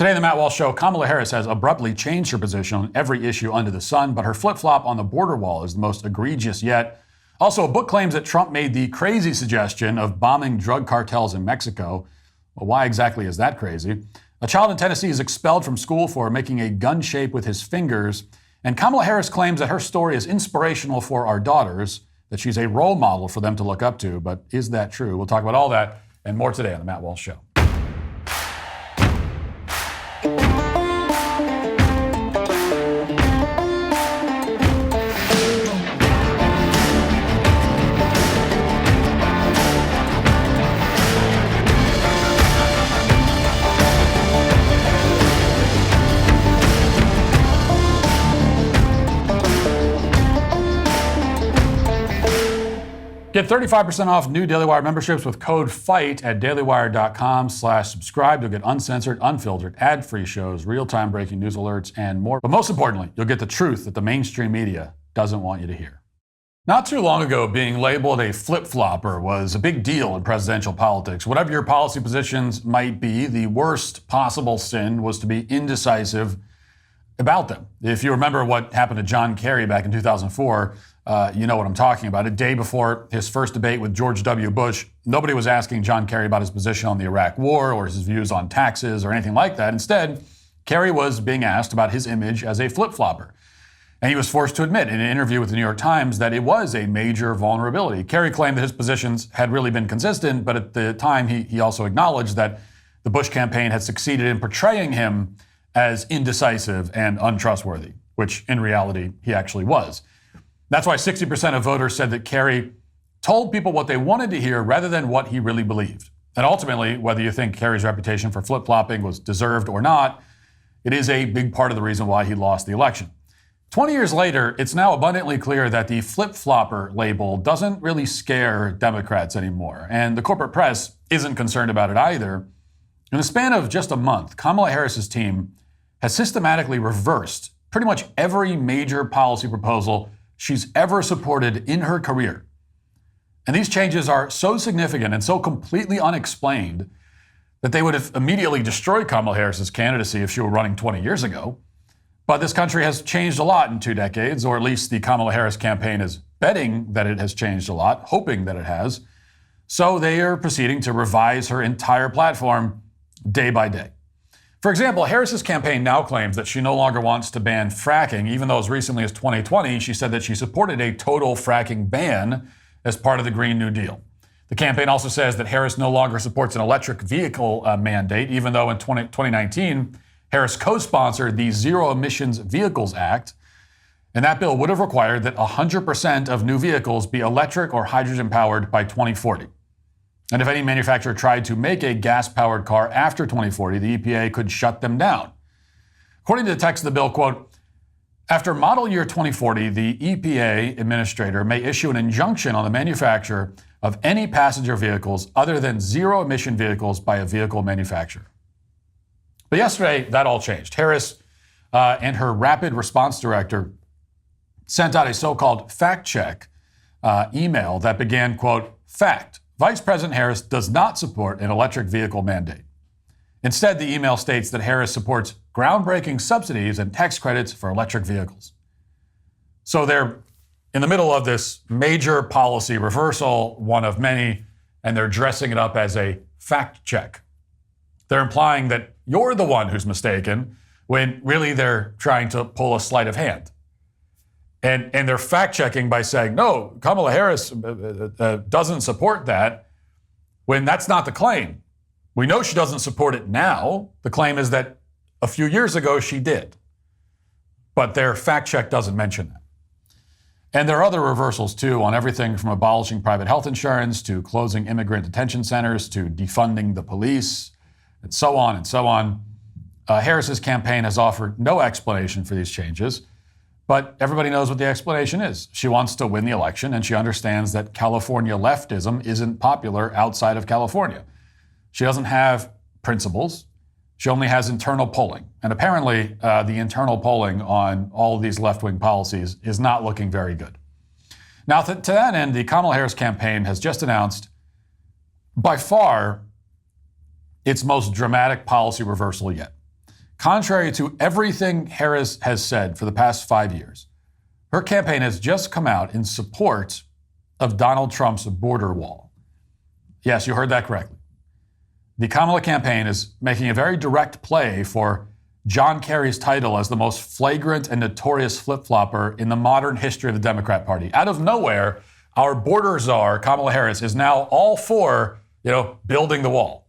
Today on the Matt Walsh Show, Kamala Harris has abruptly changed her position on every issue under the sun, but her flip-flop on the border wall is the most egregious yet. Also, a book claims that Trump made the crazy suggestion of bombing drug cartels in Mexico. Well, why exactly is that crazy? A child in Tennessee is expelled from school for making a gun shape with his fingers. And Kamala Harris claims that her story is inspirational for our daughters, that she's a role model for them to look up to. But is that true? We'll talk about all that and more today on the Matt Walsh Show. Get 35% off new Daily Wire memberships with code FIGHT at dailywire.com/subscribe. You'll get uncensored, unfiltered, ad-free shows, real-time breaking news alerts, and more. But most importantly, you'll get the truth that the mainstream media doesn't want you to hear. Not too long ago, being labeled a flip-flopper was a big deal in presidential politics. Whatever your policy positions might be, the worst possible sin was to be indecisive about them. If you remember what happened to John Kerry back in 2004, you know what I'm talking about. A day before his first debate with George W. Bush, nobody was asking John Kerry about his position on the Iraq War or his views on taxes or anything like that. Instead, Kerry was being asked about his image as a flip-flopper. And he was forced to admit in an interview with the New York Times that it was a major vulnerability. Kerry claimed that his positions had really been consistent, but at the time he also acknowledged that the Bush campaign had succeeded in portraying him as indecisive and untrustworthy, which in reality he actually was. That's why 60% of voters said that Kerry told people what they wanted to hear rather than what he really believed. And ultimately, whether you think Kerry's reputation for flip-flopping was deserved or not, it is a big part of the reason why he lost the election. 20 years later, it's now abundantly clear that the flip-flopper label doesn't really scare Democrats anymore, and the corporate press isn't concerned about it either. In the span of just a month, Kamala Harris's team has systematically reversed pretty much every major policy proposal she's ever supported in her career. And these changes are so significant and so completely unexplained that they would have immediately destroyed Kamala Harris's candidacy if she were running 20 years ago. But this country has changed a lot in 2 decades, or at least the Kamala Harris campaign is betting that it has changed a lot, hoping that it has. So they are proceeding to revise her entire platform day by day. For example, Harris's campaign now claims that she no longer wants to ban fracking, even though as recently as 2020, she said that she supported a total fracking ban as part of the Green New Deal. The campaign also says that Harris no longer supports an electric vehicle mandate, even though in 2019, Harris co-sponsored the Zero Emissions Vehicles Act, and that bill would have required that 100% of new vehicles be electric or hydrogen-powered by 2040. And if any manufacturer tried to make a gas-powered car after 2040, the EPA could shut them down. According to the text of the bill, quote, after model year 2040, the EPA administrator may issue an injunction on the manufacturer of any passenger vehicles other than zero-emission vehicles by a vehicle manufacturer. But yesterday, that all changed. Harris and her rapid response director sent out a so-called fact-check email that began, quote, fact. Vice President Harris does not support an electric vehicle mandate. Instead, the email states that Harris supports groundbreaking subsidies and tax credits for electric vehicles. So they're in the middle of this major policy reversal, one of many, and they're dressing it up as a fact check. They're implying that you're the one who's mistaken when really they're trying to pull a sleight of hand. And they're fact-checking by saying, no, Kamala Harris doesn't support that, when that's not the claim. We know she doesn't support it now. The claim is that a few years ago she did. But their fact-check doesn't mention that. And there are other reversals, too, on everything from abolishing private health insurance to closing immigrant detention centers to defunding the police, and so on and so on. Harris's campaign has offered no explanation for these changes. But everybody knows what the explanation is. She wants to win the election, and she understands that California leftism isn't popular outside of California. She doesn't have principles. She only has internal polling. And apparently, the internal polling on all of these left-wing policies is not looking very good. Now, to that end, the Kamala Harris campaign has just announced, by far, its most dramatic policy reversal yet. contrary to everything Harris has said for the past 5 years, her campaign has just come out in support of Donald Trump's border wall. Yes, you heard that correctly. The Kamala campaign is making a very direct play for John Kerry's title as the most flagrant and notorious flip-flopper in the modern history of the Democrat Party. Out of nowhere, our border czar, Kamala Harris, is now all for, building the wall.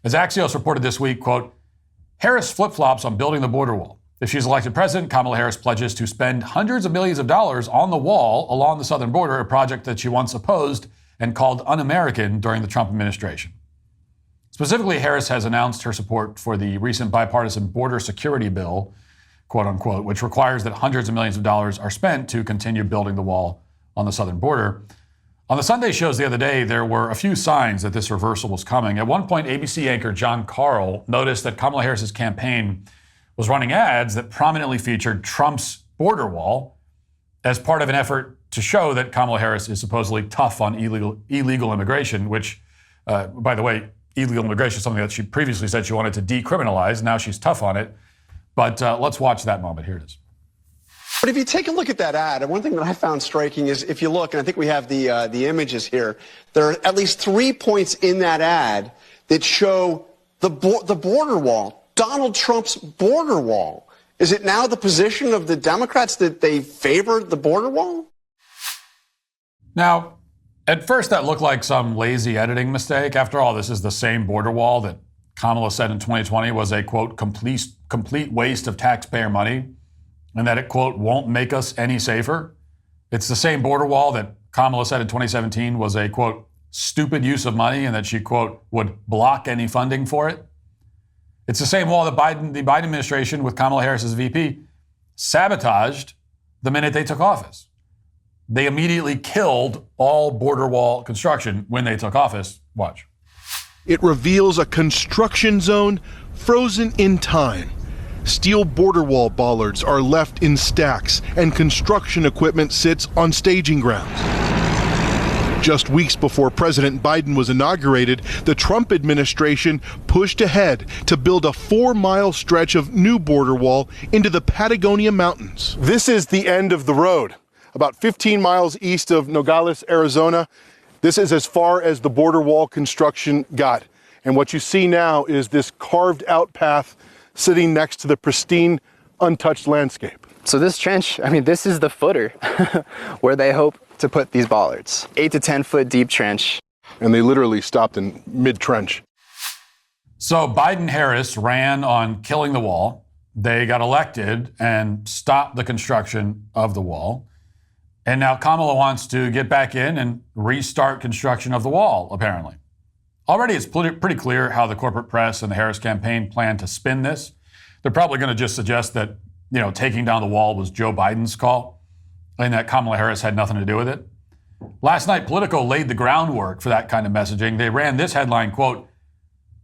As Axios reported this week, quote, Harris flip-flops on building the border wall. If she's elected president, Kamala Harris pledges to spend hundreds of millions of dollars on the wall along the southern border, a project that she once opposed and called un-American during the Trump administration. Specifically, Harris has announced her support for the recent bipartisan border security bill, quote unquote, which requires that hundreds of millions of dollars are spent to continue building the wall on the southern border. On the Sunday shows the other day, there were a few signs that this reversal was coming. At one point, ABC anchor John Carl noticed that Kamala Harris's campaign was running ads that prominently featured Trump's border wall as part of an effort to show that Kamala Harris is supposedly tough on illegal immigration, which, by the way, illegal immigration is something that she previously said she wanted to decriminalize. Now she's tough on it. But let's watch that moment. Here it is. But if you take a look at that ad, one thing that I found striking is if you look, and I think we have the images here, there are at least 3 points in that ad that show the border wall, Donald Trump's border wall. Is it now the position of the Democrats that they favor the border wall? Now, at first that looked like some lazy editing mistake. After all, this is the same border wall that Kamala said in 2020 was a, quote, complete waste of taxpayer money, and that it, quote, won't make us any safer. It's the same border wall that Kamala said in 2017 was a, quote, stupid use of money, and that she, quote, would block any funding for it. It's the same wall that the Biden administration, with Kamala Harris as VP, sabotaged the minute they took office. They immediately killed all border wall construction when they took office. Watch. It reveals a construction zone frozen in time. Steel border wall bollards are left in stacks, and construction equipment sits on staging grounds. Just weeks before President Biden was inaugurated, the Trump administration pushed ahead to build a 4-mile stretch of new border wall into the Patagonia Mountains. This is the end of the road. About 15 miles east of Nogales, Arizona. This is as far as the border wall construction got. And what you see now is this carved out path sitting next to the pristine, untouched landscape. So this trench, this is the footer where they hope to put these bollards. 8 to 10 foot deep trench. And they literally stopped in mid-trench. So Biden-Harris ran on killing the wall. They got elected and stopped the construction of the wall. And now Kamala wants to get back in and restart construction of the wall, apparently. Already it's pretty clear how the corporate press and the Harris campaign plan to spin this. They're probably going to just suggest that, taking down the wall was Joe Biden's call and that Kamala Harris had nothing to do with it. Last night, Politico laid the groundwork for that kind of messaging. They ran this headline, quote,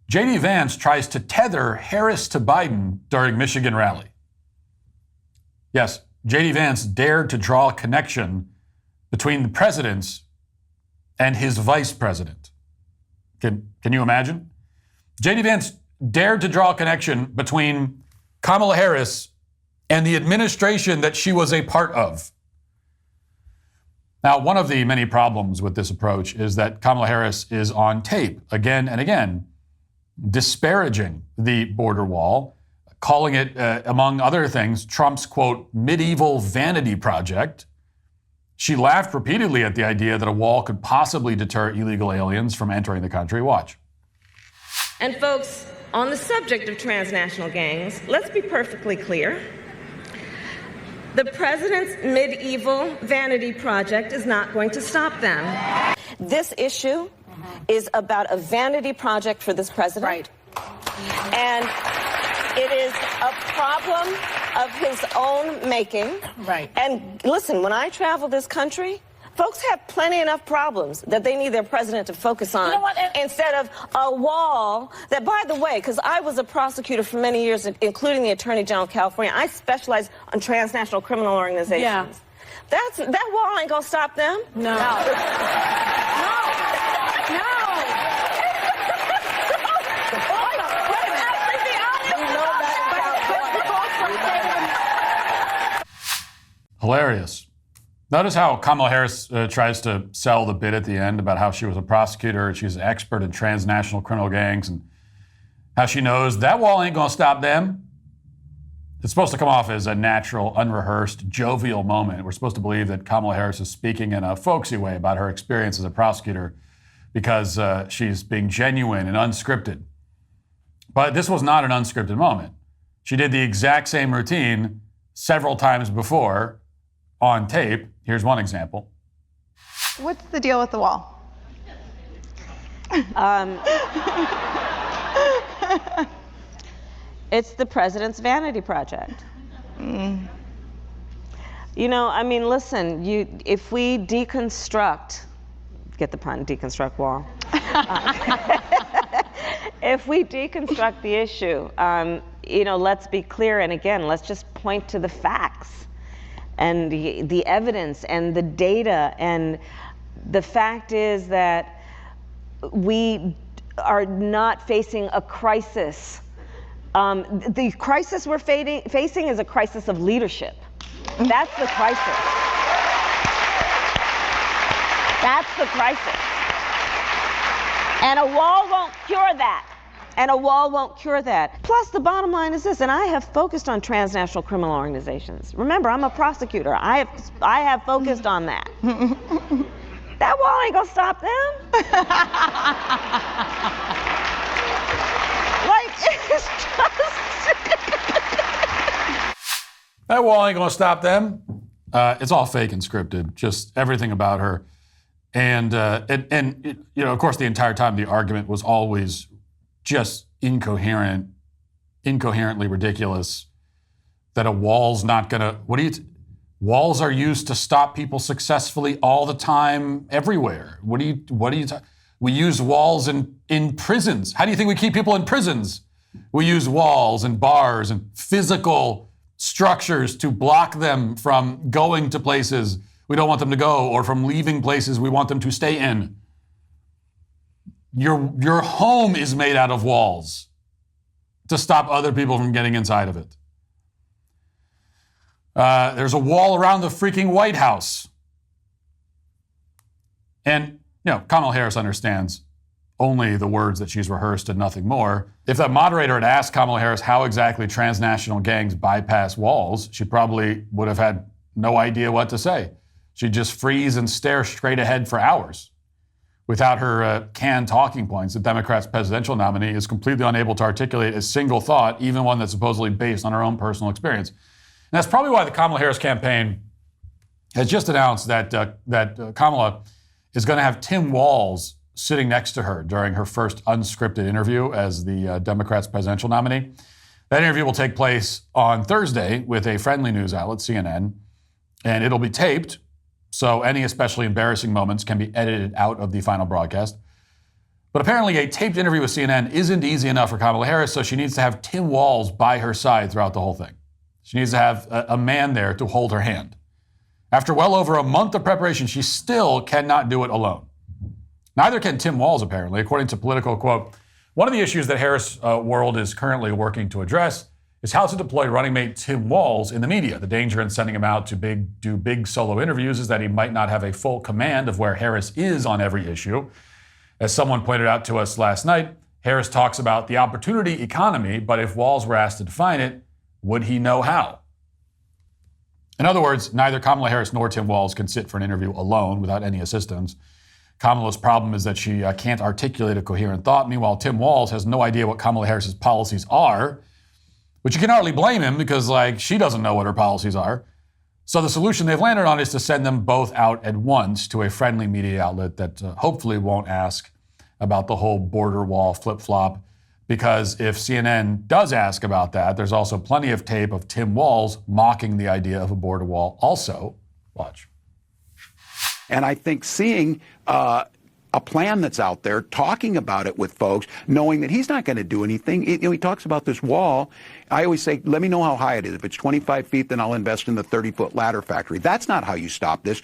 J.D. Vance tries to tether Harris to Biden during Michigan rally. Yes, J.D. Vance dared to draw a connection between the president and his vice president. Can you imagine? J.D. Vance dared to draw a connection between Kamala Harris and the administration that she was a part of. Now, one of the many problems with this approach is that Kamala Harris is on tape again and again disparaging the border wall, calling it, among other things, Trump's, quote, medieval vanity project. She laughed repeatedly at the idea that a wall could possibly deter illegal aliens from entering the country. Watch. And folks, on the subject of transnational gangs, let's be perfectly clear. The president's medieval vanity project is not going to stop them. This issue is about a vanity project for this president. Right. And it is a problem of his own making. Right. And listen, when I travel this country, folks have plenty enough problems that they need their president to focus on, instead of a wall that, by the way, because I was a prosecutor for many years, including the Attorney General of California, I specialize on transnational criminal organizations. Yeah. That wall ain't gonna stop them. No. Hilarious. Notice how Kamala Harris tries to sell the bit at the end about how she was a prosecutor, she's an expert in transnational criminal gangs, and how she knows that wall ain't gonna stop them. It's supposed to come off as a natural, unrehearsed, jovial moment. We're supposed to believe that Kamala Harris is speaking in a folksy way about her experience as a prosecutor because she's being genuine and unscripted. But this was not an unscripted moment. She did the exact same routine several times before on tape. Here's one example. What's the deal with the wall? It's the president's vanity project. You know, I mean, listen, if we deconstruct, get the pun, deconstruct wall. If we deconstruct the issue, you know, let's be clear, and again, let's just point to the facts and the evidence and the data. And the fact is that we are not facing a crisis. The crisis we're facing is a crisis of leadership. That's the crisis. That's the crisis. And a wall won't cure that. And a wall won't cure that. Plus, the bottom line is this, and I have focused on transnational criminal organizations. Remember, I'm a prosecutor. I have focused on that. That wall ain't gonna stop them. Like, it's just... That wall ain't gonna stop them. It's all fake and scripted, just everything about her. And you know, of course, the entire time the argument was always just incoherently ridiculous. That a wall's not gonna. Walls are used to stop people successfully all the time, everywhere. We use walls in prisons. How do you think we keep people in prisons? We use walls and bars and physical structures to block them from going to places we don't want them to go, or from leaving places we want them to stay in. Your home is made out of walls to stop other people from getting inside of it. There's a wall around the freaking White House. And, you know, Kamala Harris understands only the words that she's rehearsed and nothing more. If that moderator had asked Kamala Harris how exactly transnational gangs bypass walls, she probably would have had no idea what to say. She'd just freeze and stare straight ahead for hours. Without her canned talking points, the Democrats' presidential nominee is completely unable to articulate a single thought, even one that's supposedly based on her own personal experience. And that's probably why the Kamala Harris campaign has just announced that Kamala is going to have Tim Walz sitting next to her during her first unscripted interview as the Democrats' presidential nominee. That interview will take place on Thursday with a friendly news outlet, CNN, and it'll be taped, so any especially embarrassing moments can be edited out of the final broadcast. But apparently a taped interview with CNN isn't easy enough for Kamala Harris, so she needs to have Tim Walz by her side throughout the whole thing. She needs to have a man there to hold her hand. After well over a month of preparation, she still cannot do it alone. Neither can Tim Walz, apparently. According to Politico, quote, one of the issues that Harris World is currently working to address is how to deploy running mate Tim Walz in the media. The danger in sending him out to do big solo interviews is that he might not have a full command of where Harris is on every issue. As someone pointed out to us last night, Harris talks about the opportunity economy, but if Walz were asked to define it, would he know how? In other words, neither Kamala Harris nor Tim Walz can sit for an interview alone without any assistance. Kamala's problem is that she can't articulate a coherent thought. Meanwhile, Tim Walz has no idea what Kamala Harris's policies are, which you can hardly blame him because, she doesn't know what her policies are. So the solution they've landed on is to send them both out at once to a friendly media outlet that hopefully won't ask about the whole border wall flip-flop, because if CNN does ask about that, there's also plenty of tape of Tim Walz mocking the idea of a border wall also. Watch. And I think seeing a plan that's out there, talking about it with folks, knowing that he's not going to do anything. He talks about this wall. I always say, let me know how high it is. If it's 25 feet, then I'll invest in the 30-foot ladder factory. That's not how you stop this.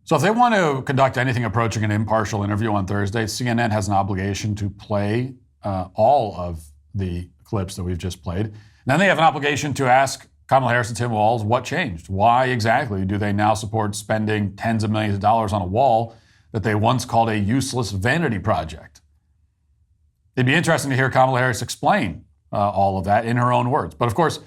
So if they want to conduct anything approaching an impartial interview on Thursday, CNN has an obligation to play all of the clips that we've just played. And then they have an obligation to ask Kamala Harris and Tim Walz, what changed? Why exactly do they now support spending tens of millions of dollars on a wall that they once called a useless vanity project? It'd be interesting to hear Kamala Harris explain all of that in her own words. But of course,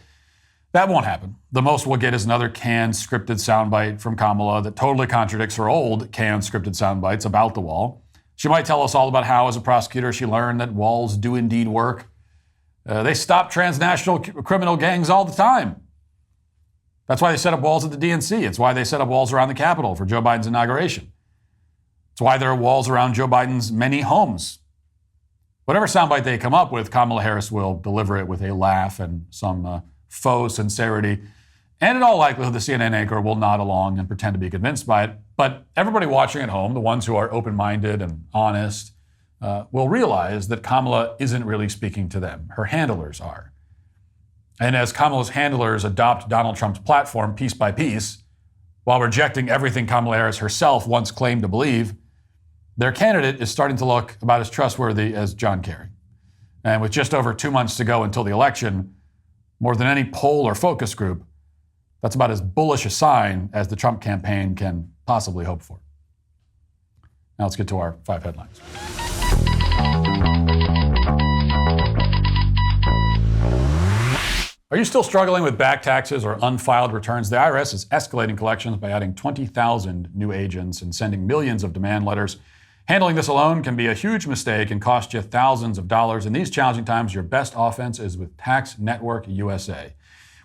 that won't happen. The most we'll get is another canned scripted soundbite from Kamala that totally contradicts her old canned scripted soundbites about the wall. She might tell us all about how, as a prosecutor, she learned that walls do indeed work. They stop transnational criminal gangs all the time. That's why they set up walls at the DNC. It's why they set up walls around the Capitol for Joe Biden's inauguration. It's why there are walls around Joe Biden's many homes. Whatever soundbite they come up with, Kamala Harris will deliver it with a laugh and some faux sincerity. And in all likelihood, the CNN anchor will nod along and pretend to be convinced by it. But everybody watching at home, the ones who are open-minded and honest, will realize that Kamala isn't really speaking to them. Her handlers are. And as Kamala's handlers adopt Donald Trump's platform piece by piece, while rejecting everything Kamala Harris herself once claimed to believe, their candidate is starting to look about as trustworthy as John Kerry. And with just over 2 months to go until the election, more than any poll or focus group, that's about as bullish a sign as the Trump campaign can possibly hope for. Now let's get to our 5 headlines. Are you still struggling with back taxes or unfiled returns? The IRS is escalating collections by adding 20,000 new agents and sending millions of demand letters. Handling this alone can be a huge mistake and cost you thousands of dollars. In these challenging times, your best offense is with Tax Network USA.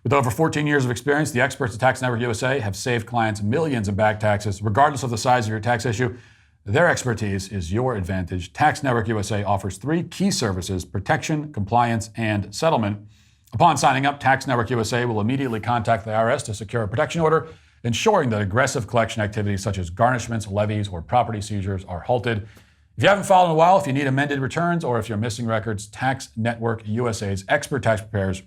With over 14 years of experience, the experts at Tax Network USA have saved clients millions in back taxes. Regardless of the size of your tax issue, their expertise is your advantage. Tax Network USA offers 3 key services: protection, compliance, and settlement. Upon signing up, Tax Network USA will immediately contact the IRS to secure a protection order, ensuring that aggressive collection activities such as garnishments, levies, or property seizures are halted. If you haven't filed in a while, if you need amended returns, or if you're missing records, Tax Network USA's expert tax preparers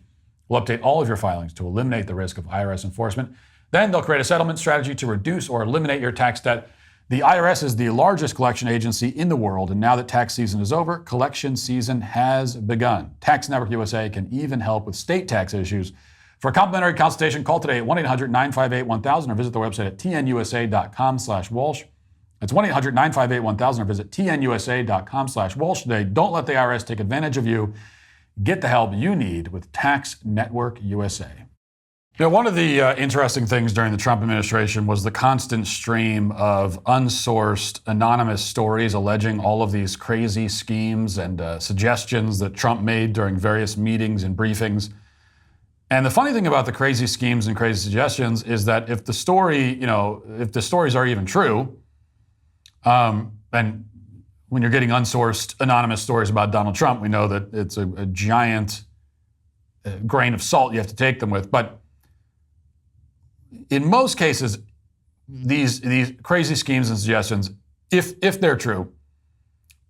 will update all of your filings to eliminate the risk of IRS enforcement. Then they'll create a settlement strategy to reduce or eliminate your tax debt. The IRS is the largest collection agency in the world, and now that tax season is over, collection season has begun. Tax Network USA can even help with state tax issues. For a complimentary consultation, call today at 1-800-958-1000 or visit their website at tnusa.com/Walsh. That's 1-800-958-1000 or visit tnusa.com/Walsh today. Don't let the IRS take advantage of you. Get the help you need with Tax Network USA. You know, one of the interesting things during the Trump administration was the constant stream of unsourced, anonymous stories alleging all of these crazy schemes and suggestions that Trump made during various meetings and briefings. And the funny thing about the crazy schemes and crazy suggestions is that if the stories are even true, and when you're getting unsourced, anonymous stories about Donald Trump, we know that it's a giant grain of salt you have to take them with. But in most cases, these crazy schemes and suggestions, if they're true,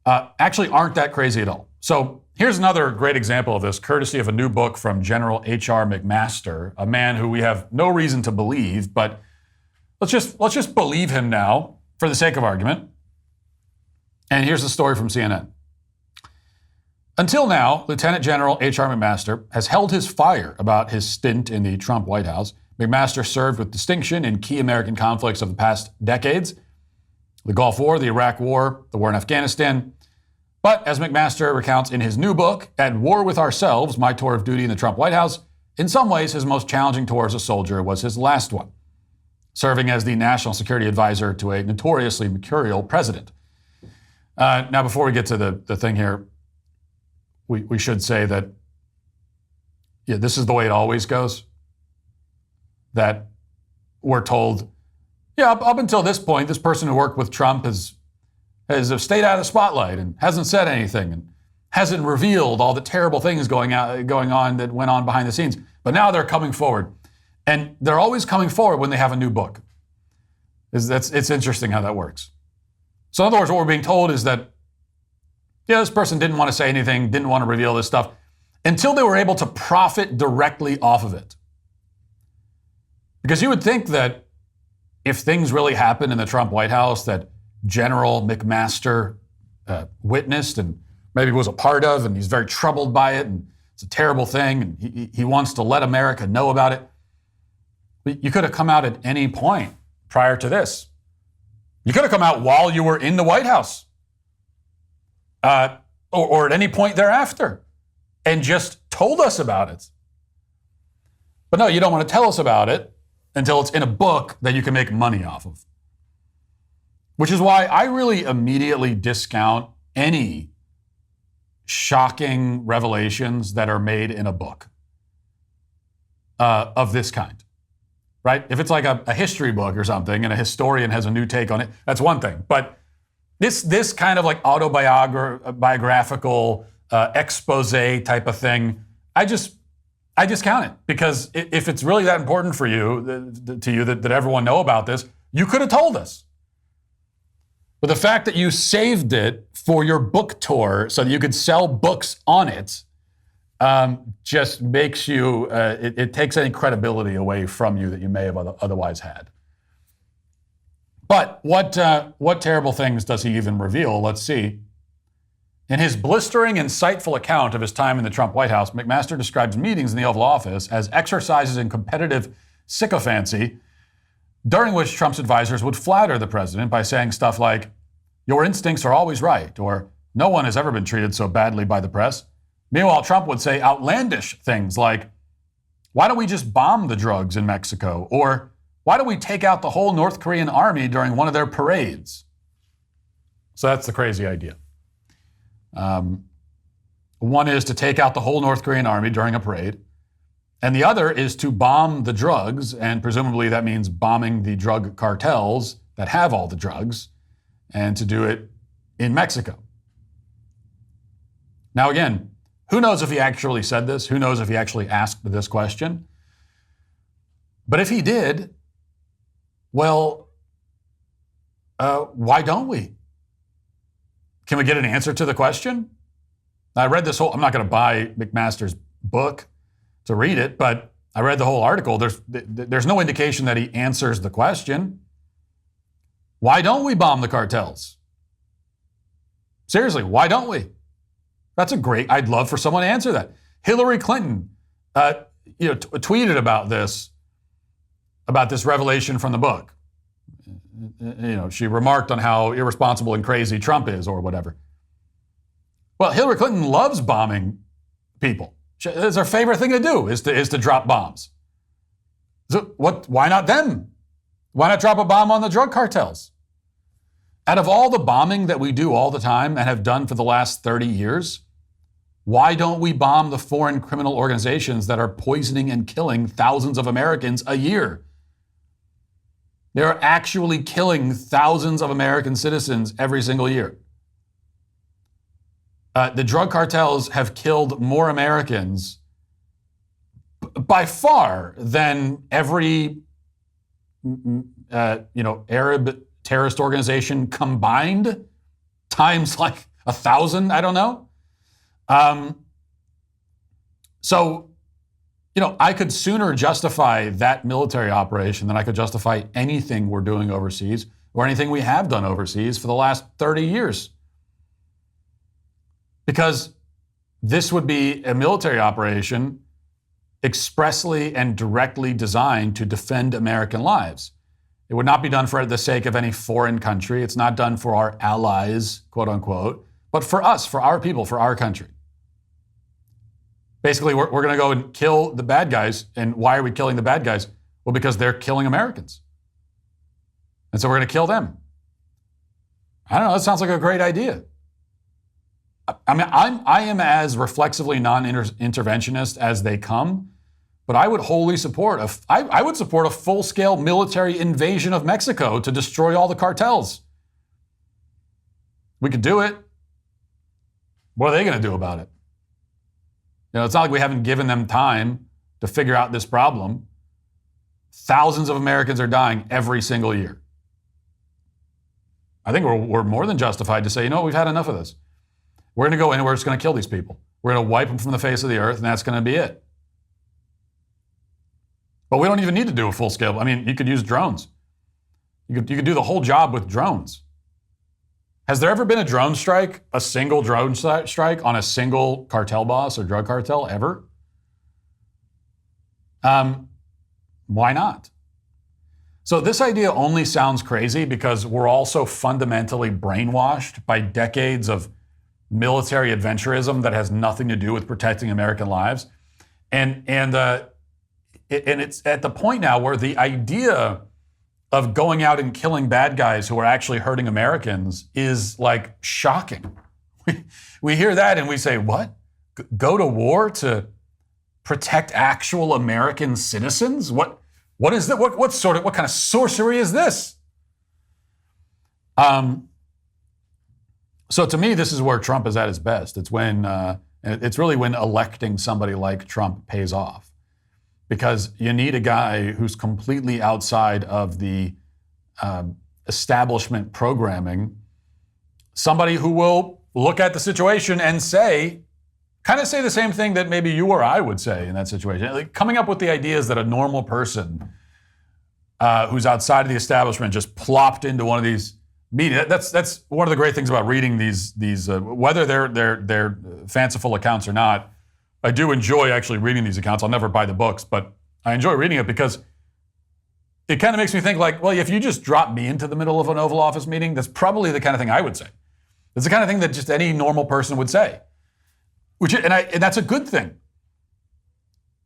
actually aren't that crazy at all. So here's another great example of this, courtesy of a new book from General H.R. McMaster, a man who we have no reason to believe, but let's just believe him now for the sake of argument. And here's the story from CNN. Until now, Lieutenant General H.R. McMaster has held his fire about his stint in the Trump White House. McMaster served with distinction in key American conflicts of the past decades: the Gulf War, the Iraq War, the war in Afghanistan. But as McMaster recounts in his new book, At War with Ourselves, My Tour of Duty in the Trump White House, in some ways his most challenging tour as a soldier was his last one, serving as the national security advisor to a notoriously mercurial president. Now, before we get to the thing here, we should say that this is the way it always goes. That we're told, up until this point, this person who worked with Trump has stayed out of the spotlight and hasn't said anything and hasn't revealed all the terrible things going on that went on behind the scenes. But now they're coming forward. And they're always coming forward when they have a new book. It's interesting how that works. So in other words, what we're being told is that, this person didn't want to say anything, didn't want to reveal this stuff, until they were able to profit directly off of it. Because you would think that if things really happened in the Trump White House that General McMaster witnessed and maybe was a part of, and he's very troubled by it, and it's a terrible thing, and he wants to let America know about it, You could have come out at any point prior to this. You could have come out while you were in the White House or at any point thereafter and just told us about it. But no, you don't want to tell us about it until it's in a book that you can make money off of. Which is why I really immediately discount any shocking revelations that are made in a book of this kind, right? If it's like a history book or something and a historian has a new take on it, that's one thing. But this kind of like autobiographical expose type of thing, I discount it, because if it's really that important for you, that everyone know about this, you could have told us. But the fact that you saved it for your book tour so that you could sell books on it just makes you, it takes any credibility away from you that you may have otherwise had. But what terrible things does he even reveal? Let's see. In his blistering, insightful account of his time in the Trump White House, McMaster describes meetings in the Oval Office as exercises in competitive sycophancy, during which Trump's advisors would flatter the president by saying stuff like, "Your instincts are always right," or "No one has ever been treated so badly by the press." Meanwhile, Trump would say outlandish things like, "Why don't we just bomb the drugs in Mexico?" Or, "Why don't we take out the whole North Korean army during one of their parades?" So that's the crazy idea. One is to take out the whole North Korean army during a parade. And the other is to bomb the drugs, and presumably that means bombing the drug cartels that have all the drugs, and to do it in Mexico. Now again, who knows if he actually said this? Who knows if he actually asked this question? But if he did, well, why don't we? Can we get an answer to the question? I read this whole, I'm not going to buy McMaster's book to read it, but I read the whole article. There's no indication that he answers the question. Why don't we bomb the cartels? Seriously, why don't we? That's I'd love for someone to answer that. Hillary Clinton, tweeted about this revelation from the book. She remarked on how irresponsible and crazy Trump is or whatever. Well, Hillary Clinton loves bombing people. It's her favorite thing to do is to drop bombs. So why not them? Why not drop a bomb on the drug cartels? Out of all the bombing that we do all the time and have done for the last 30 years, why don't we bomb the foreign criminal organizations that are poisoning and killing thousands of Americans a year? They're actually killing thousands of American citizens every single year. The drug cartels have killed more Americans by far than every Arab terrorist organization combined, times like 1,000, I don't know. I could sooner justify that military operation than I could justify anything we're doing overseas or anything we have done overseas for the last 30 years. Because this would be a military operation expressly and directly designed to defend American lives. It would not be done for the sake of any foreign country. It's not done for our allies, quote unquote, but for us, for our people, for our country. Basically, we're going to go and kill the bad guys. And why are we killing the bad guys? Well, because they're killing Americans. And so we're going to kill them. I don't know. That sounds like a great idea. I mean, I am as reflexively non-interventionist as they come, but I would wholly support I would support a full-scale military invasion of Mexico to destroy all the cartels. We could do it. What are they going to do about it? It's not like we haven't given them time to figure out this problem. Thousands of Americans are dying every single year. I think we're more than justified to say, we've had enough of this. We're going to go in and we're just going to kill these people. We're going to wipe them from the face of the earth, and that's going to be it. But we don't even need to do a full scale. I mean, you could use drones. You could do the whole job with drones. Has there ever been a drone strike, a single drone strike on a single cartel boss or drug cartel ever? why not? So this idea only sounds crazy because we're all so fundamentally brainwashed by decades of military adventurism that has nothing to do with protecting American lives. And it's at the point now where the idea of going out and killing bad guys who are actually hurting Americans is like shocking. We hear that and we say, what? Go to war to protect actual American citizens? What is that? What kind of sorcery is this? So to me, this is where Trump is at his best. It's really when electing somebody like Trump pays off, because you need a guy who's completely outside of the establishment programming, somebody who will look at the situation and kind of say the same thing that maybe you or I would say in that situation. Like coming up with the ideas that a normal person who's outside of the establishment just plopped into one of these media. That's one of the great things about reading these whether they're fanciful accounts or not. I do enjoy actually reading these accounts. I'll never buy the books, but I enjoy reading it because it kind of makes me think like, well, if you just drop me into the middle of an Oval Office meeting, that's probably the kind of thing I would say. It's the kind of thing that just any normal person would say. And that's a good thing.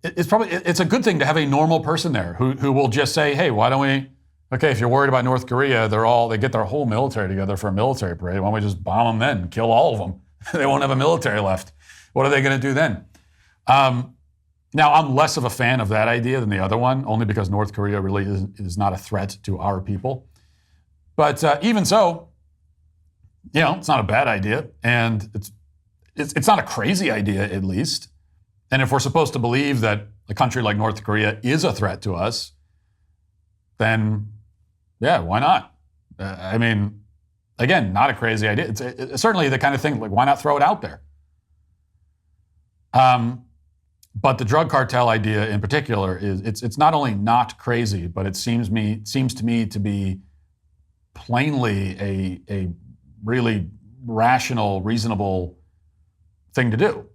It's a good thing to have a normal person there who will just say, hey, why don't we? Okay, if you're worried about North Korea, they get their whole military together for a military parade. Why don't we just bomb them then? Kill all of them. They won't have a military left. What are they going to do then? Now, I'm less of a fan of that idea than the other one, only because North Korea really is not a threat to our people. But even so, it's not a bad idea, and it's not a crazy idea, at least. And if we're supposed to believe that a country like North Korea is a threat to us, then yeah, why not? I mean, again, not a crazy idea. It's certainly the kind of thing, like, why not throw it out there? But the drug cartel idea in particular it's not only not crazy, but it seems to me to be plainly a really rational, reasonable thing to do.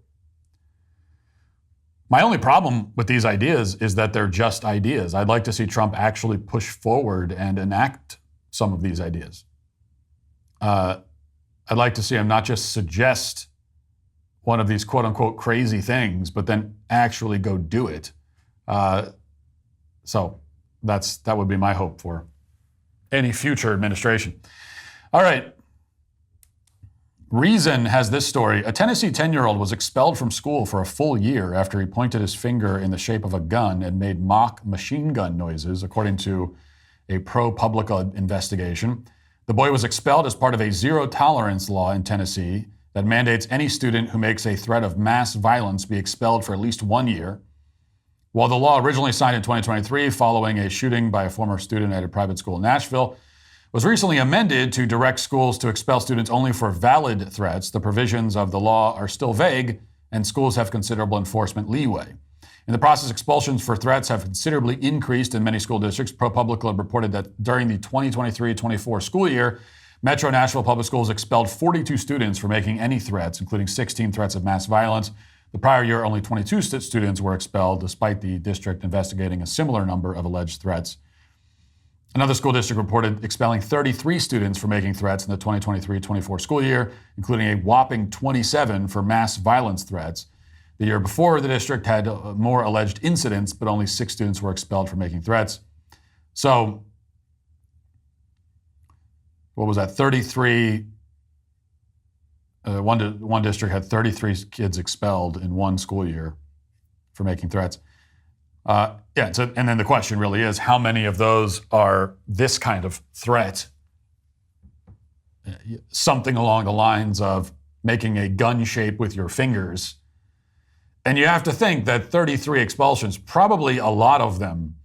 My only problem with these ideas is that they're just ideas. I'd like to see Trump actually push forward and enact some of these ideas. I'd like to see him not just suggest one of these quote unquote crazy things, but then actually go do it. So that would be my hope for any future administration. All right. Reason has this story. A Tennessee 10-year-old was expelled from school for a full year after he pointed his finger in the shape of a gun and made mock machine gun noises, according to a ProPublica investigation. The boy was expelled as part of a zero-tolerance law in Tennessee that mandates any student who makes a threat of mass violence be expelled for at least 1 year. While the law originally signed in 2023 following a shooting by a former student at a private school in Nashville, was recently amended to direct schools to expel students only for valid threats, the provisions of the law are still vague, and schools have considerable enforcement leeway. In the process, expulsions for threats have considerably increased in many school districts. ProPublica reported that during the 2023-24 school year, Metro Nashville Public Schools expelled 42 students for making any threats, including 16 threats of mass violence. The prior year, only 22 students were expelled, despite the district investigating a similar number of alleged threats. Another school district reported expelling 33 students for making threats in the 2023-24 school year, including a whopping 27 for mass violence threats. The year before, the district had more alleged incidents, but only 6 students were expelled for making threats. So, what was that? 33. One district had 33 kids expelled in one school year for making threats. And then the question really is, how many of those are this kind of threat? Something along the lines of making a gun shape with your fingers. And you have to think that 33 expulsions, probably a lot of them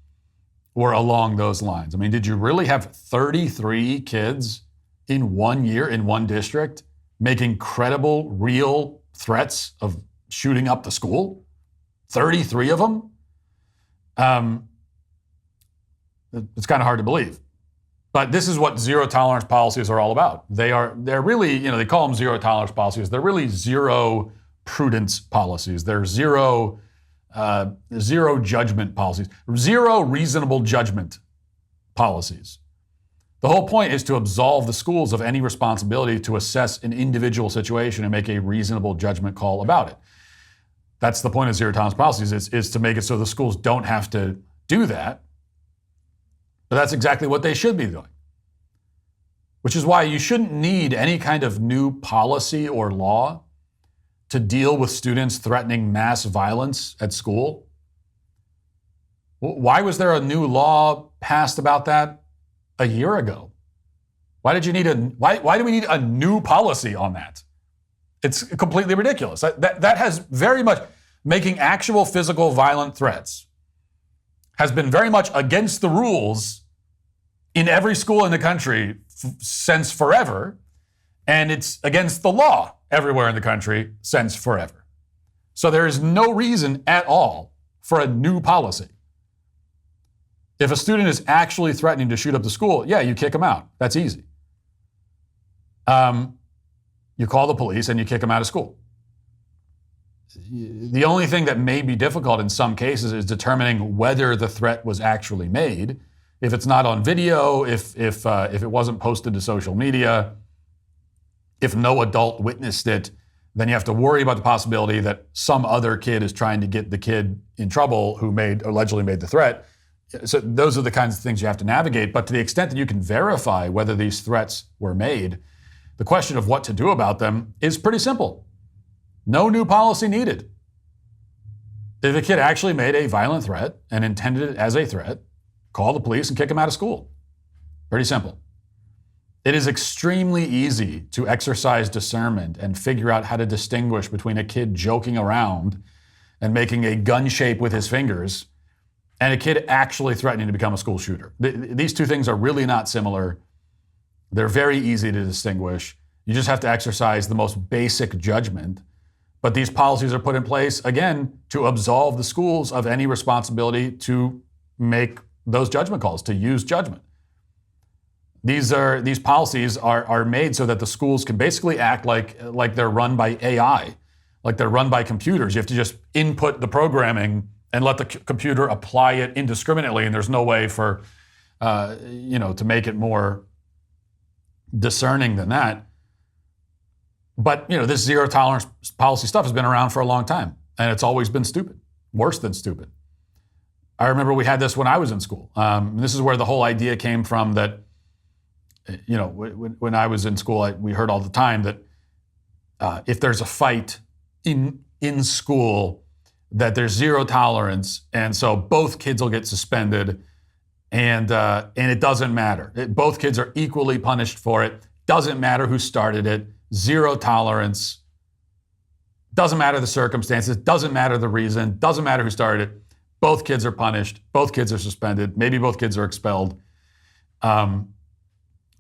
were along those lines. I mean, did you really have 33 kids in 1 year in one district making credible, real threats of shooting up the school? 33 of them? It's kind of hard to believe. But this is what zero tolerance policies are all about. They're really, they call them zero tolerance policies. They're really zero prudence policies. They're zero zero judgment policies, zero reasonable judgment policies. The whole point is to absolve the schools of any responsibility to assess an individual situation and make a reasonable judgment call about it. That's the point of zero tolerance policies, is to make it so the schools don't have to do that. But that's exactly what they should be doing. Which is why you shouldn't need any kind of new policy or law to deal with students threatening mass violence at school. Why was there a new law passed about that a year ago? Why do we need a new policy on that? It's completely ridiculous. That has very much, making actual physical violent threats has been very much against the rules in every school in the country since forever, and it's against the law everywhere in the country since forever. So there is no reason at all for a new policy. If a student is actually threatening to shoot up the school, yeah, you kick them out. That's easy. You call the police and you kick them out of school. The only thing that may be difficult in some cases is determining whether the threat was actually made. If it's not on video, if it wasn't posted to social media, if no adult witnessed it, then you have to worry about the possibility that some other kid is trying to get the kid in trouble who allegedly made the threat. So those are the kinds of things you have to navigate. But to the extent that you can verify whether these threats were made, the question of what to do about them is pretty simple. No new policy needed. If a kid actually made a violent threat and intended it as a threat, call the police and kick him out of school. Pretty simple. It is extremely easy to exercise discernment and figure out how to distinguish between a kid joking around and making a gun shape with his fingers and a kid actually threatening to become a school shooter. These two things are really not similar. They're very easy to distinguish. You just have to exercise the most basic judgment. But these policies are put in place, again, to absolve the schools of any responsibility to make those judgment calls, to use judgment. These policies are made so that the schools can basically act like they're run by AI, like they're run by computers. You have to just input the programming and let the computer apply it indiscriminately, and there's no way for to make it more discerning than that. But this zero tolerance policy stuff has been around for a long time, and it's always been stupid, worse than stupid. I remember we had this when I was in school. This is where the whole idea came from that, when I was in school, we heard all the time that if there's a fight in school, that there's zero tolerance, and so both kids will get suspended, and it doesn't matter. Both kids are equally punished for it. Doesn't matter who started it. Zero tolerance. Doesn't matter the circumstances. Doesn't matter the reason. Doesn't matter who started it. Both kids are punished. Both kids are suspended. Maybe both kids are expelled. And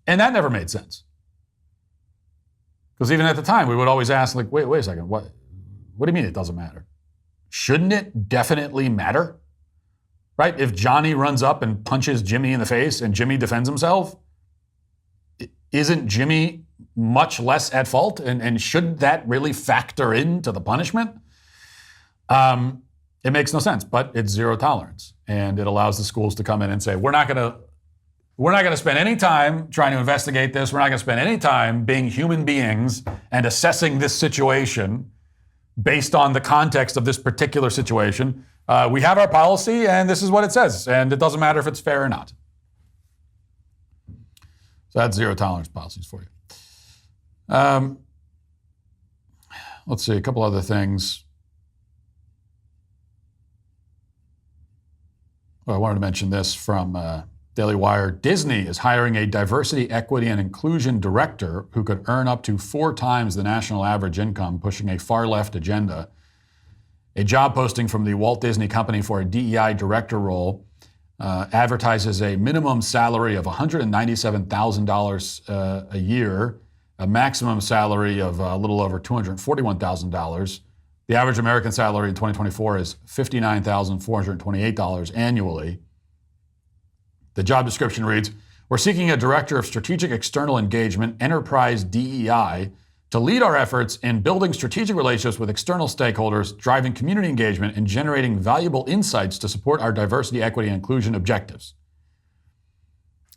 that never made sense. Because even at the time, we would always ask, wait a second, what do you mean it doesn't matter? Shouldn't it definitely matter? Right? If Johnny runs up and punches Jimmy in the face and Jimmy defends himself, isn't Jimmy much less at fault? And shouldn't that really factor into the punishment? It makes no sense, but it's zero tolerance. And it allows the schools to come in and say, we're not going to spend any time trying to investigate this. We're not going to spend any time being human beings and assessing this situation based on the context of this particular situation. We have our policy, and this is what it says. And it doesn't matter if it's fair or not. So that's zero tolerance policies for you. Let's see, a couple other things. Well, I wanted to mention this from Daily Wire. Disney is hiring a diversity, equity, and inclusion director who could earn up to 4 times the national average income, pushing a far-left agenda. A job posting from the Walt Disney Company for a DEI director role advertises a minimum salary of $197,000 a year, a maximum salary of a little over $241,000. The average American salary in 2024 is $59,428 annually. The job description reads, we're seeking a director of strategic external engagement, enterprise DEI, to lead our efforts in building strategic relationships with external stakeholders, driving community engagement, and generating valuable insights to support our diversity, equity, and inclusion objectives.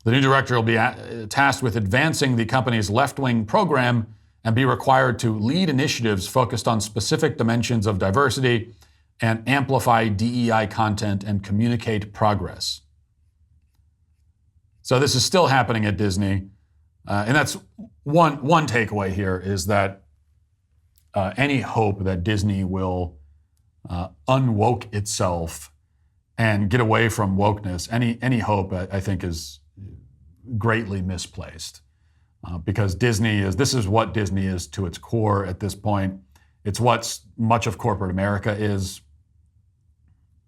The new director will be tasked with advancing the company's left-wing program and be required to lead initiatives focused on specific dimensions of diversity and amplify DEI content and communicate progress. So this is still happening at Disney. And that's one takeaway here is that any hope that Disney will unwoke itself and get away from wokeness, any hope I think is greatly misplaced. Because this is what Disney is to its core at this point. It's what much of corporate America is.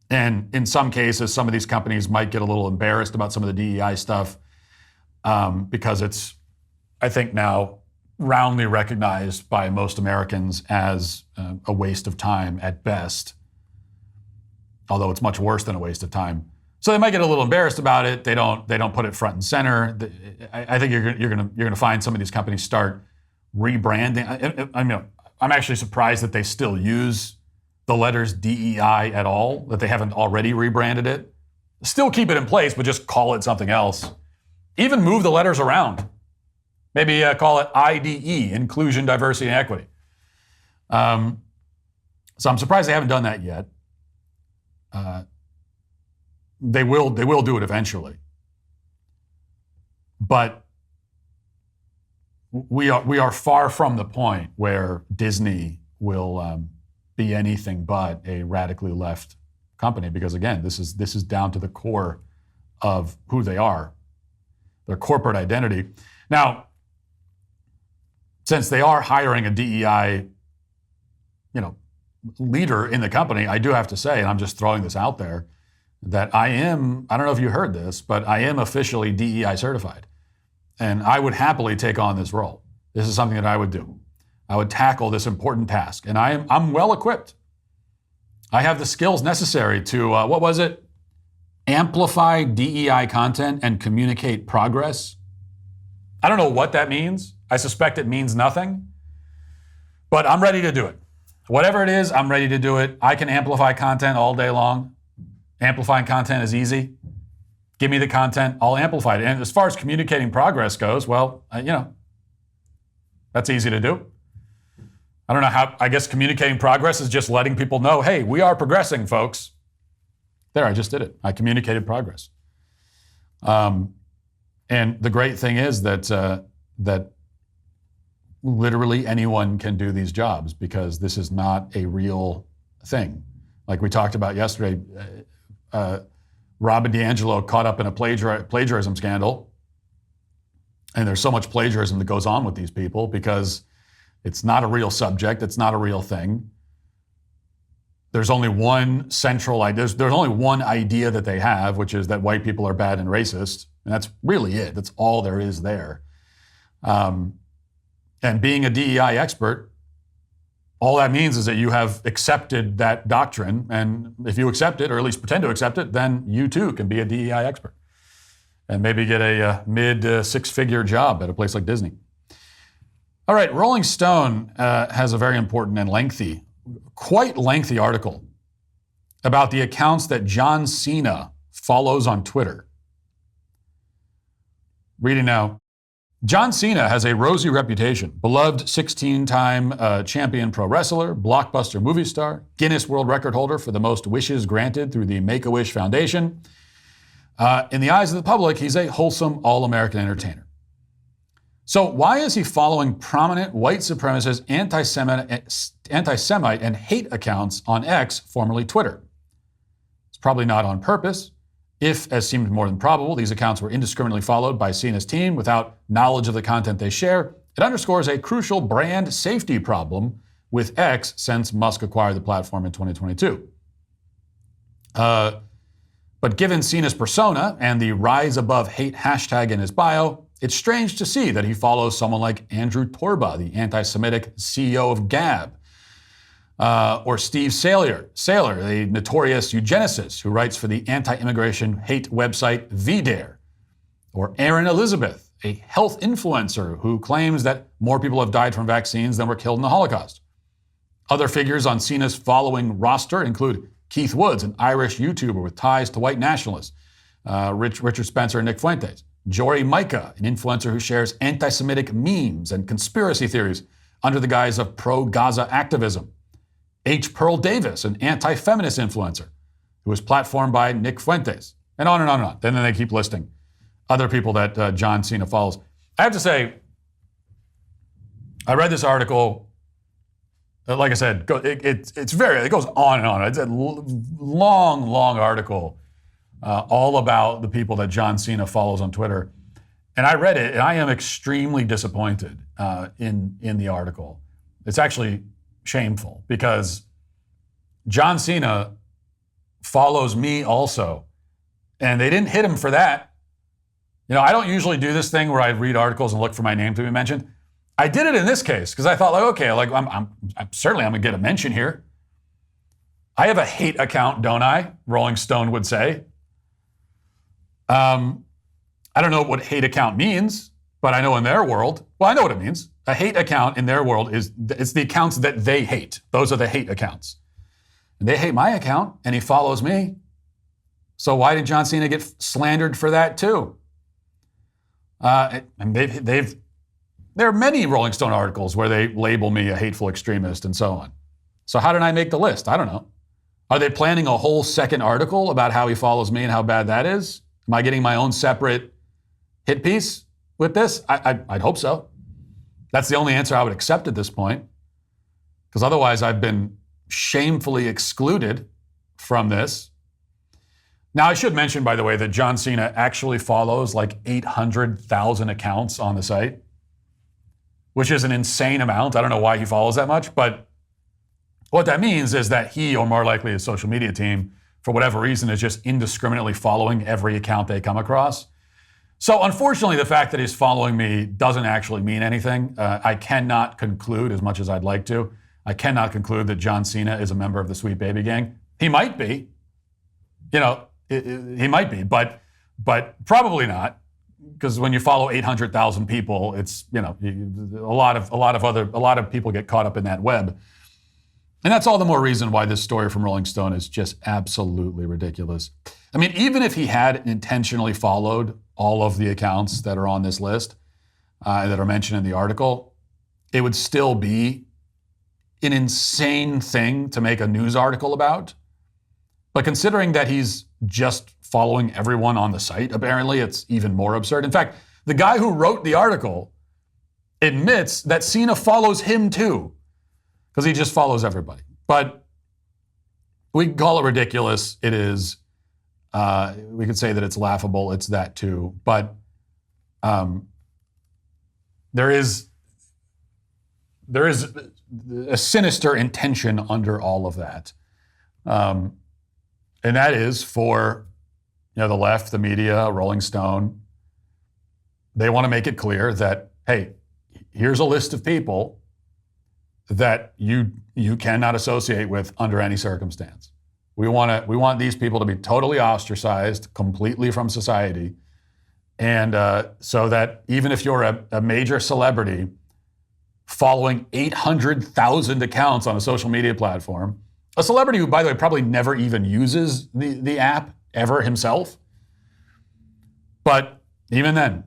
And in some cases, some of these companies might get a little embarrassed about some of the DEI stuff because it's, I think now, roundly recognized by most Americans as a waste of time at best, although it's much worse than a waste of time. So they might get a little embarrassed about it. They don't put it front and center. I think you're gonna find some of these companies start rebranding. I mean, I'm actually surprised that they still use the letters DEI at all, that they haven't already rebranded it. Still keep it in place, but just call it something else. Even move the letters around. Maybe call it IDE, Inclusion, Diversity, and Equity. So I'm surprised they haven't done that yet. They will do it eventually. But we are far from the point where Disney will be anything but a radically left company, because again, this is down to the core of who they are, their corporate identity. Now, since they are hiring a DEI, leader in the company, I do have to say, and I'm just throwing this out there, that I don't know if you heard this, but I am officially DEI certified. And I would happily take on this role. This is something that I would do. I would tackle this important task. And I'm well equipped. I have the skills necessary to, amplify DEI content and communicate progress. I don't know what that means. I suspect it means nothing. But I'm ready to do it. Whatever it is, I'm ready to do it. I can amplify content all day long. Amplifying content is easy. Give me the content, I'll amplify it. And as far as communicating progress goes, well, that's easy to do. I don't know how, I guess communicating progress is just letting people know, hey, we are progressing, folks. There, I just did it. I communicated progress. And the great thing is that literally anyone can do these jobs, because this is not a real thing. Like we talked about yesterday, Robin DiAngelo caught up in a plagiarism scandal. And there's so much plagiarism that goes on with these people because it's not a real subject. It's not a real thing. There's only one central idea. There's only one idea that they have, which is that white people are bad and racist. And that's really it. That's all there is there. And being a DEI expert, all that means is that you have accepted that doctrine. And if you accept it, or at least pretend to accept it, then you too can be a DEI expert and maybe get a mid-six-figure job at a place like Disney. All right, Rolling Stone has a very important and quite lengthy article about the accounts that John Cena follows on Twitter. Reading now. John Cena has a rosy reputation. Beloved 16-time champion pro wrestler, blockbuster movie star, Guinness World Record holder for the most wishes granted through the Make-A-Wish Foundation. In the eyes of the public, he's a wholesome, all-American entertainer. So why is he following prominent white supremacist, anti-Semite and hate accounts on X, formerly Twitter? It's probably not on purpose. If, as seemed more than probable, these accounts were indiscriminately followed by Cena's team without knowledge of the content they share, it underscores a crucial brand safety problem with X since Musk acquired the platform in 2022. But given Cena's persona and the rise above hate hashtag in his bio, it's strange to see that he follows someone like Andrew Torba, the anti-Semitic CEO of Gab, or Steve Saylor, the notorious eugenicist who writes for the anti-immigration hate website VDare, or Aaron Elizabeth, a health influencer who claims that more people have died from vaccines than were killed in the Holocaust. Other figures on Cena's following roster include Keith Woods, an Irish YouTuber with ties to white nationalists, Richard Spencer and Nick Fuentes, Jory Micah, an influencer who shares anti-Semitic memes and conspiracy theories under the guise of pro-Gaza activism, H. Pearl Davis, an anti-feminist influencer who was platformed by Nick Fuentes, and on and on and on. And then they keep listing other people that John Cena follows. I have to say, I read this article. Like I said, it goes on and on. It's a long article, all about the people that John Cena follows on Twitter. And I read it, and I am extremely disappointed in the article. It's actually shameful because John Cena follows me also, and they didn't hit him for that. You know, I don't usually do this thing where I read articles and look for my name to be mentioned. I did it in this case because I thought, like, okay, like I'm certainly I'm gonna get a mention here. I have a hate account, don't I? Rolling Stone would say. I don't know what hate account means, but I know in their world, well, I know what it means. A hate account in their world it's the accounts that they hate. Those are the hate accounts. And they hate my account, and he follows me. So why did John Cena get slandered for that too? And there are many Rolling Stone articles where they label me a hateful extremist and so on. So how did I make the list? I don't know. Are they planning a whole second article about how he follows me and how bad that is? Am I getting my own separate hit piece with this? I'd hope so. That's the only answer I would accept at this point. Because otherwise I've been shamefully excluded from this. Now, I should mention, by the way, that John Cena actually follows like 800,000 accounts on the site, which is an insane amount. I don't know why he follows that much, but what that means is that he, or more likely his social media team, for whatever reason, is just indiscriminately following every account they come across. So unfortunately, the fact that he's following me doesn't actually mean anything. I cannot conclude, as much as I'd like to, I cannot conclude that John Cena is a member of the Sweet Baby Gang. He might be. You know, he might be, but probably not. Because when you follow 800,000 people, it's, you know, a lot of people get caught up in that web. And that's all the more reason why this story from Rolling Stone is just absolutely ridiculous. I mean, even if he had intentionally followed all of the accounts that are on this list, that are mentioned in the article, it would still be an insane thing to make a news article about. But considering that he's just following everyone on the site, apparently it's even more absurd. In fact, the guy who wrote the article admits that Cena follows him too, because he just follows everybody. But we can call it ridiculous. It is. We could say that it's laughable. It's that too. But there is a sinister intention under all of that. And that is for, you know, the left, the media, Rolling Stone. They want to make it clear that, hey, here's a list of people that you cannot associate with under any circumstance. We want these people to be totally ostracized completely from society, and so that even if you're a major celebrity following 800,000 accounts on a social media platform, a celebrity who, by the way, probably never even uses the app ever himself, but even then,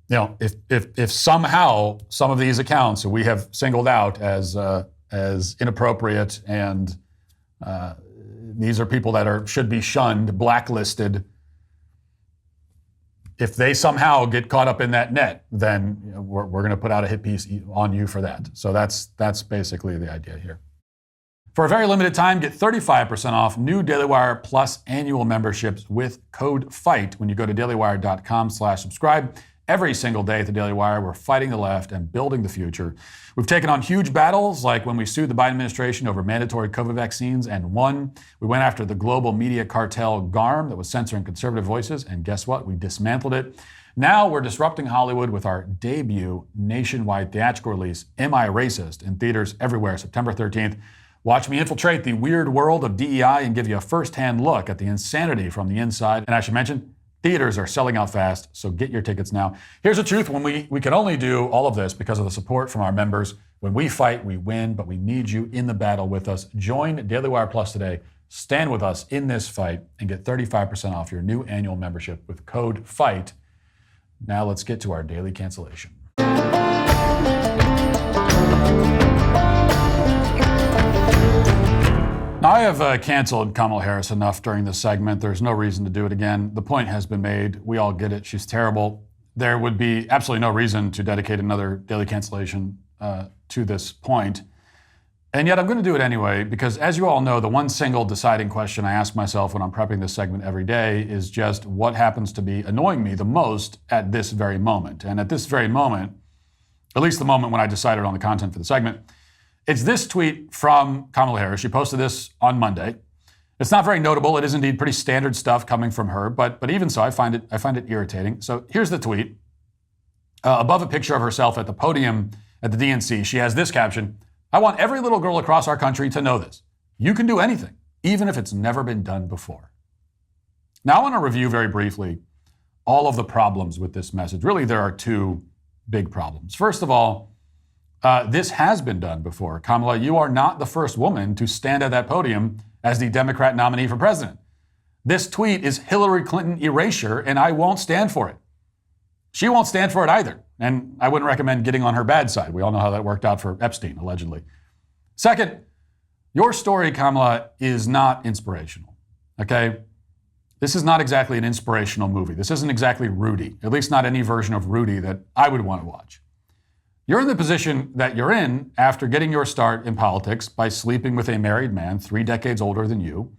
you know, if somehow some of these accounts that we have singled out as inappropriate and these are people that should be shunned, blacklisted, if they somehow get caught up in that net, then, you know, we're going to put out a hit piece on you for that. So that's basically the idea here. For a very limited time, get 35% off new Daily Wire Plus annual memberships with code FIGHT when you go to dailywire.com/subscribe. Every single day at the Daily Wire, we're fighting the left and building the future. We've taken on huge battles, like when we sued the Biden administration over mandatory COVID vaccines and won. We went after the global media cartel GARM that was censoring conservative voices, and guess what? We dismantled it. Now we're disrupting Hollywood with our debut nationwide theatrical release, Am I Racist?, in theaters everywhere, September 13th. Watch me infiltrate the weird world of DEI and give you a first-hand look at the insanity from the inside. And I should mention, Theaters are selling out fast, so get your tickets now. Here's the truth. When we can only do all of this because of the support from our members. When we fight, we win, but we need you in the battle with us. Join Daily Wire Plus today. Stand with us in this fight and get 35% off your new annual membership with code FIGHT. Now let's get to our daily cancellation. Now, I have canceled Kamala Harris enough during this segment. There's no reason to do it again. The point has been made. We all get it. She's terrible. There would be absolutely no reason to dedicate another daily cancellation to this point. And yet I'm going to do it anyway, because as you all know, the one single deciding question I ask myself when I'm prepping this segment every day is just what happens to be annoying me the most at this very moment. And at this very moment, at least the moment when I decided on the content for the segment, it's this tweet from Kamala Harris. She posted this on Monday. It's not very notable. It is indeed pretty standard stuff coming from her, but even so, I find it irritating. So here's the tweet. Above a picture of herself at the podium at the DNC, she has this caption: "I want every little girl across our country to know this. You can do anything, even if it's never been done before." Now, I want to review very briefly all of the problems with this message. Really, there are two big problems. First of all, this has been done before. Kamala, you are not the first woman to stand at that podium as the Democrat nominee for president. This tweet is Hillary Clinton erasure, and I won't stand for it. She won't stand for it either. And I wouldn't recommend getting on her bad side. We all know how that worked out for Epstein, allegedly. Second, your story, Kamala, is not inspirational, okay? This is not exactly an inspirational movie. This isn't exactly Rudy, at least not any version of Rudy that I would want to watch. You're in the position that you're in after getting your start in politics by sleeping with a married man 3 decades older than you.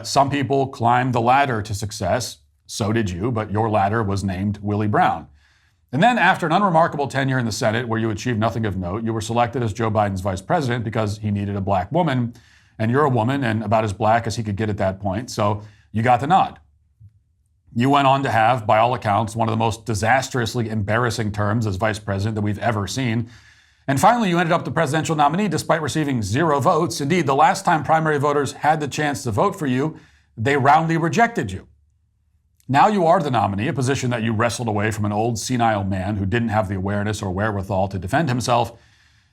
Some people climbed the ladder to success. So did you, but your ladder was named Willie Brown. And then after an unremarkable tenure in the Senate where you achieved nothing of note, you were selected as Joe Biden's vice president because he needed a black woman, and you're a woman and about as black as he could get at that point, so you got the nod. You went on to have, by all accounts, one of the most disastrously embarrassing terms as vice president that we've ever seen. And finally, you ended up the presidential nominee despite receiving 0 votes. Indeed, the last time primary voters had the chance to vote for you, they roundly rejected you. Now you are the nominee, a position that you wrestled away from an old senile man who didn't have the awareness or wherewithal to defend himself.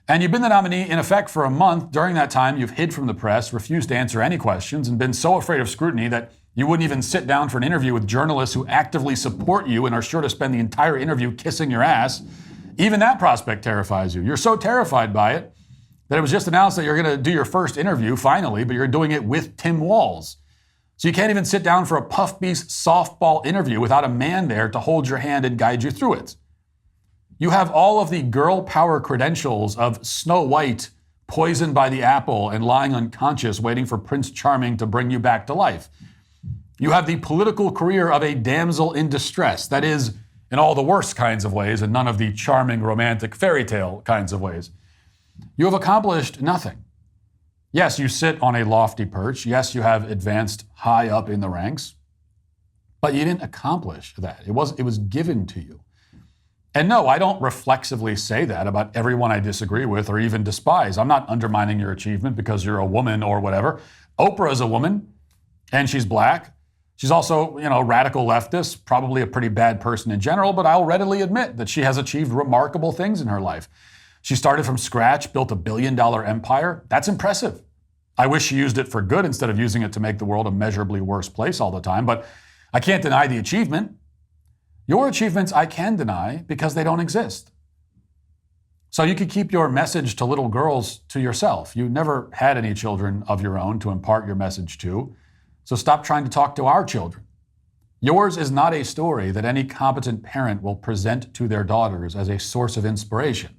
And you've been the nominee in effect for a month. During that time, you've hid from the press, refused to answer any questions, and been so afraid of scrutiny that you wouldn't even sit down for an interview with journalists who actively support you and are sure to spend the entire interview kissing your ass. Even that prospect terrifies you. You're so terrified by it that it was just announced that you're going to do your first interview finally, but you're doing it with Tim Walz. So you can't even sit down for a Puff Beast softball interview without a man there to hold your hand and guide you through it. You have all of the girl power credentials of Snow White poisoned by the apple and lying unconscious waiting for Prince Charming to bring you back to life. You have the political career of a damsel in distress. That is, in all the worst kinds of ways and none of the charming romantic fairy tale kinds of ways. You have accomplished nothing. Yes, you sit on a lofty perch. Yes, you have advanced high up in the ranks, but you didn't accomplish that. It was given to you. And no, I don't reflexively say that about everyone I disagree with or even despise. I'm not undermining your achievement because you're a woman or whatever. Oprah is a woman, and she's black. She's also, radical leftist, probably a pretty bad person in general, but I'll readily admit that she has achieved remarkable things in her life. She started from scratch, built a $1 billion empire. That's impressive. I wish she used it for good instead of using it to make the world a measurably worse place all the time, but I can't deny the achievement. Your achievements I can deny because they don't exist. So you could keep your message to little girls to yourself. You never had any children of your own to impart your message to, so stop trying to talk to our children. Yours is not a story that any competent parent will present to their daughters as a source of inspiration.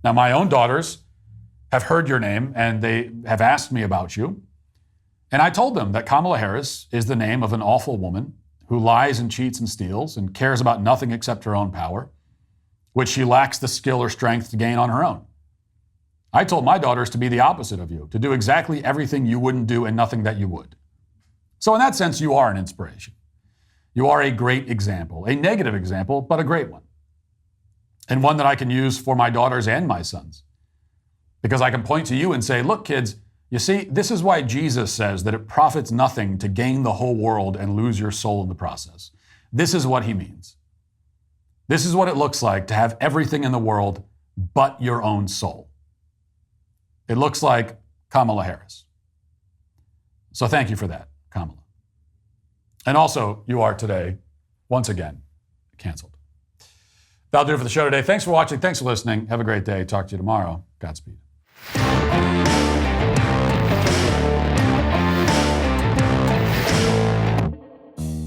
Now, my own daughters have heard your name and they have asked me about you. And I told them that Kamala Harris is the name of an awful woman who lies and cheats and steals and cares about nothing except her own power, which she lacks the skill or strength to gain on her own. I told my daughters to be the opposite of you, to do exactly everything you wouldn't do and nothing that you would. So in that sense, you are an inspiration. You are a great example, a negative example, but a great one. And one that I can use for my daughters and my sons. Because I can point to you and say, look, kids, You see, this is why Jesus says that it profits nothing to gain the whole world and lose your soul in the process. This is what he means. This is what it looks like to have everything in the world but your own soul. It looks like Kamala Harris. So thank you for that, Kamala. And also, you are today, once again, canceled. That'll do it for the show today. Thanks for watching. Thanks for listening. Have a great day. Talk to you tomorrow. Godspeed.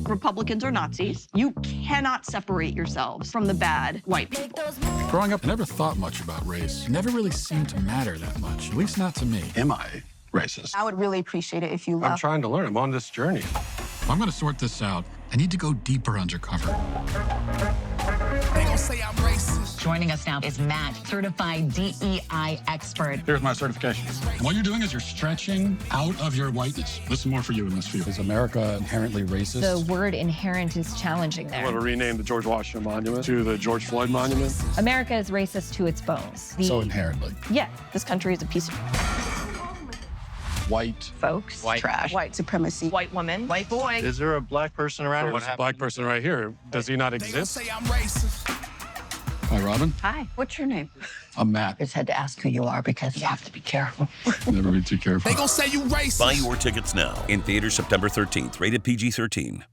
Republicans are Nazis. You cannot separate yourselves from the bad white people. Growing up, I never thought much about race. It never really seemed to matter that much, at least not to me. Am I racist? I would really appreciate it if you left. I'm trying to learn. I'm on this journey. If I'm going to sort this out, I need to go deeper undercover. They gon' say I'm racist. Joining us now is Matt, certified DEI expert. Here's my certification. And what you're doing is you're stretching out of your whiteness. This is more for you in this field. Is America inherently racist? The word inherent is challenging there. I want to rename the George Washington Monument to the George Floyd Monument. America is racist to its bones. So inherently. Yeah, this country is a piece of White. folks, White. trash, white supremacy, white woman, white boy. Is there a black person around? What's a black person right here? Does he not They gon' exist? say I'm racist. Hi, Robin. Hi, what's your name? I'm Matt. Just had to ask who you are because you have to be careful. Never be too careful. They gon' say you racist. Buy your tickets now. In theaters September 13th. Rated PG-13.